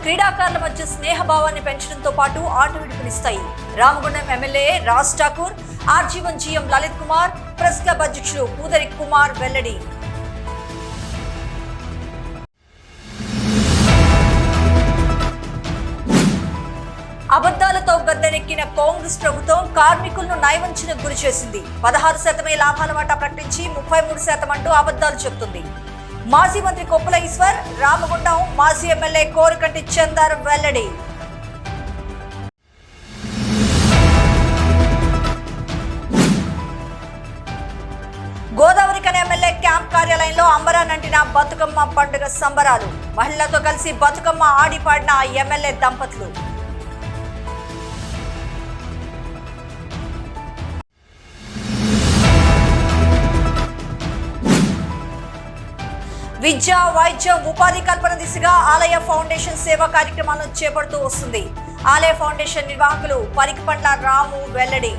క్రీడాకారుల మధ్య స్నేహభావాన్ని పెంచడంతో పాటు ఆట విడుపునిస్తాయి. Ramagundam MLA Raj Thakur, RG one GM Lalit Kumar, press club అధ్యక్షులు పూదరి కుమార్ వెల్లడి. అబద్దాలతో గద్దెనెక్కిన కాంగ్రెస్ ప్రభుత్వం కార్మికులను నయవంచనకు గురి చేసింది. 16% లాభాల వాటా ప్రకటించి 33% అంటూ అబద్దాలు చెబుతుంది. మాజీ మంత్రి కొప్పుల ఈశ్వర్, రామగుండం మాజీ ఎమ్మెల్యే కోరికంటి చందర్ వెల్లడి. గోదావరిఖని ఎమ్మెల్యే క్యాంప్ కార్యాలయంలో అంబరానంటిన బతుకమ్మ పండుగ సంబరాలు. మహిళలతో కలిసి బతుకమ్మ ఆడిపాడిన ఎమ్మెల్యే దంపతులు. విద్య, వైద్యం, ఉపాధి కల్పన దిశగా ఆలయ ఫౌండేషన్ సేవా కార్యక్రమాలను చేపడుతూ వస్తుంది. ఆలయ ఫౌండేషన్ నిర్వాహకులు పరికిపండ్ల రాము వెల్లడి.